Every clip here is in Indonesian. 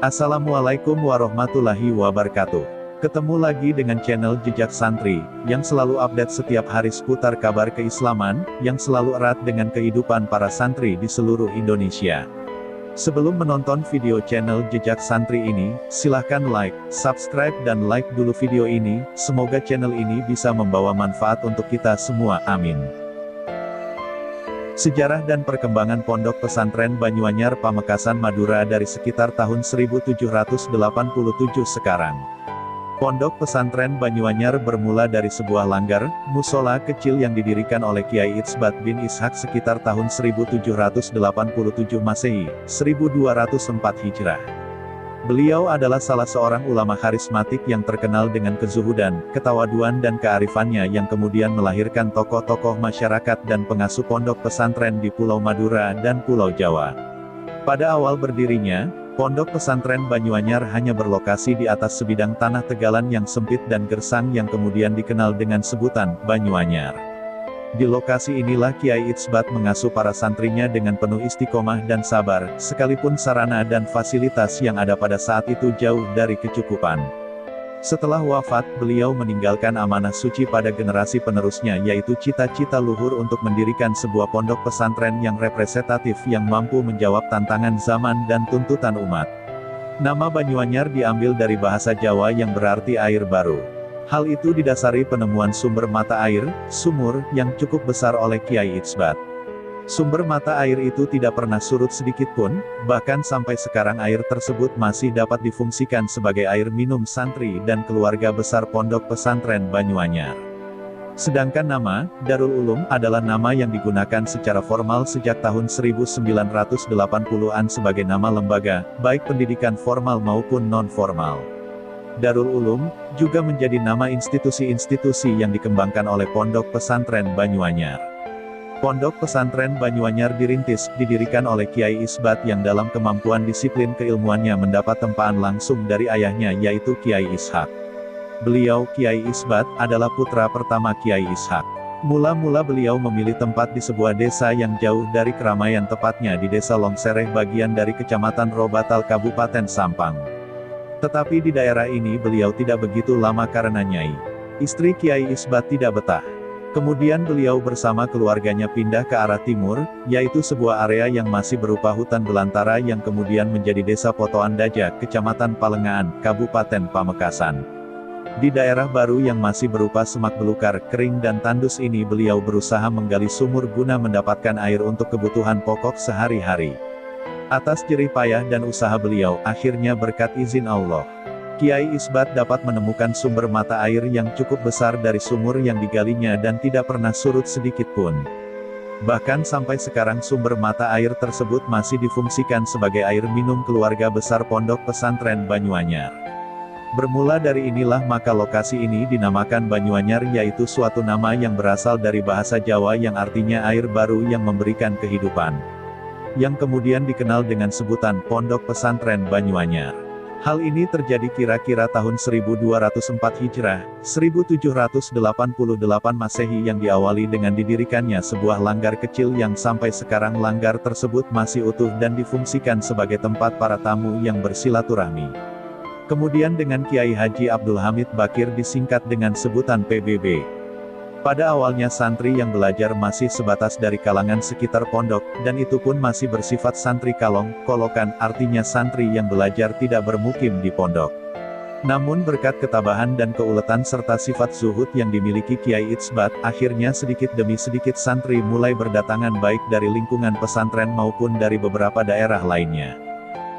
Assalamualaikum warahmatullahi wabarakatuh. Ketemu lagi dengan channel Jejak Santri, yang selalu update setiap hari seputar kabar keislaman, yang selalu erat dengan kehidupan para santri di seluruh Indonesia. Sebelum menonton video channel Jejak Santri ini, silahkan like, subscribe dan like dulu video ini, semoga channel ini bisa membawa manfaat untuk kita semua, amin. Sejarah dan perkembangan Pondok Pesantren Banyuanyar Pamekasan Madura dari sekitar tahun 1787 sekarang. Pondok Pesantren Banyuanyar bermula dari sebuah langgar, musola kecil yang didirikan oleh Kiai Itsbat bin Ishak sekitar tahun 1787 Masehi, 1204 Hijrah. Beliau adalah salah seorang ulama karismatik yang terkenal dengan kezuhudan, ketawaduan dan kearifannya yang kemudian melahirkan tokoh-tokoh masyarakat dan pengasuh pondok pesantren di Pulau Madura dan Pulau Jawa. Pada awal berdirinya, Pondok Pesantren Banyuanyar hanya berlokasi di atas sebidang tanah tegalan yang sempit dan gersang yang kemudian dikenal dengan sebutan Banyuanyar. Di lokasi inilah Kiai Itsbat mengasuh para santrinya dengan penuh istiqomah dan sabar, sekalipun sarana dan fasilitas yang ada pada saat itu jauh dari kecukupan. Setelah wafat, beliau meninggalkan amanah suci pada generasi penerusnya, yaitu cita-cita luhur untuk mendirikan sebuah pondok pesantren yang representatif yang mampu menjawab tantangan zaman dan tuntutan umat. Nama Banyuanyar diambil dari bahasa Jawa yang berarti air baru. Hal itu didasari penemuan sumber mata air, sumur, yang cukup besar oleh Kiai Itsbat. Sumber mata air itu tidak pernah surut sedikit pun, bahkan sampai sekarang air tersebut masih dapat difungsikan sebagai air minum santri dan keluarga besar Pondok Pesantren Banyuanyar. Sedangkan nama, Darul Ulum, adalah nama yang digunakan secara formal sejak tahun 1980-an sebagai nama lembaga, baik pendidikan formal maupun non-formal. Darul Ulum juga menjadi nama institusi-institusi yang dikembangkan oleh Pondok Pesantren Banyuanyar. Pondok Pesantren Banyuanyar didirikan oleh Kiai Itsbat yang dalam kemampuan disiplin keilmuannya mendapat tempaan langsung dari ayahnya yaitu Kiai Ishak. Beliau, Kiai Itsbat, adalah putra pertama Kiai Ishak. Mula-mula beliau memilih tempat di sebuah desa yang jauh dari keramaian, tepatnya di Desa Longsereh bagian dari Kecamatan Robatal Kabupaten Sampang. Tetapi di daerah ini beliau tidak begitu lama karena Nyai istri Kiai Itsbat tidak betah. Kemudian beliau bersama keluarganya pindah ke arah timur, yaitu sebuah area yang masih berupa hutan belantara yang kemudian menjadi Desa Potoan Daja, Kecamatan Palengaan, Kabupaten Pamekasan. Di daerah baru yang masih berupa semak belukar, kering dan tandus ini beliau berusaha menggali sumur guna mendapatkan air untuk kebutuhan pokok sehari-hari. Atas jerih payah dan usaha beliau, akhirnya berkat izin Allah, Kiai Itsbat dapat menemukan sumber mata air yang cukup besar dari sumur yang digalinya dan tidak pernah surut sedikit pun. Bahkan sampai sekarang sumber mata air tersebut masih difungsikan sebagai air minum keluarga besar Pondok Pesantren Banyuanyar. Bermula dari inilah maka lokasi ini dinamakan Banyuanyar, yaitu suatu nama yang berasal dari bahasa Jawa yang artinya air baru yang memberikan kehidupan, yang kemudian dikenal dengan sebutan Pondok Pesantren Banyuanyar. Hal ini terjadi kira-kira tahun 1204 Hijrah, 1788 Masehi yang diawali dengan didirikannya sebuah langgar kecil yang sampai sekarang langgar tersebut masih utuh dan difungsikan sebagai tempat para tamu yang bersilaturahmi. Kemudian dengan Kiai Haji Abdul Hamid Bakir disingkat dengan sebutan PBB. Pada awalnya santri yang belajar masih sebatas dari kalangan sekitar pondok, dan itu pun masih bersifat santri kolokan, artinya santri yang belajar tidak bermukim di pondok. Namun berkat ketabahan dan keuletan serta sifat zuhud yang dimiliki Kiai Itsbat, akhirnya sedikit demi sedikit santri mulai berdatangan baik dari lingkungan pesantren maupun dari beberapa daerah lainnya.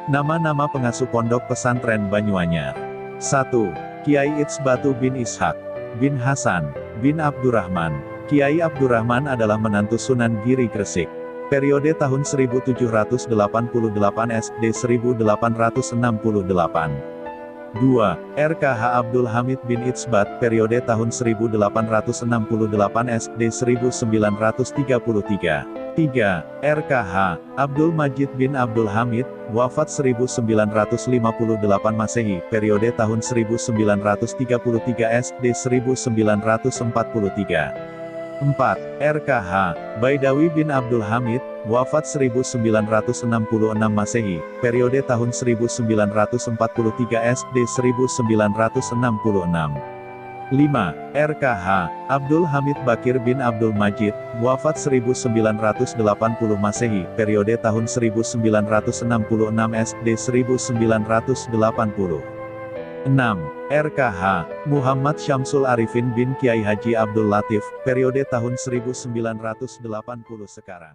Nama-nama pengasuh Pondok Pesantren Banyuanyar. 1. Kiai Itsbatu bin Ishak bin Hasan bin Abdurrahman. Kiai Abdurrahman adalah menantu Sunan Giri Gresik. Periode tahun 1788 SD 1868. 2. RKH Abdul Hamid bin Itsbat, periode tahun 1868 SD 1933. 3. RKH Abdul Majid bin Abdul Hamid, wafat 1958 Masehi, periode tahun 1933 SD 1943. 4. RKH, Baidawi bin Abdul Hamid, wafat 1966 Masehi, periode tahun 1943 SD 1966. 5. RKH, Abdul Hamid Bakir bin Abdul Majid, wafat 1980 Masehi, periode tahun 1966 SD 1980. 6. RKH, Muhammad Syamsul Arifin bin Kiai Haji Abdul Latif, periode tahun 1980 sekarang.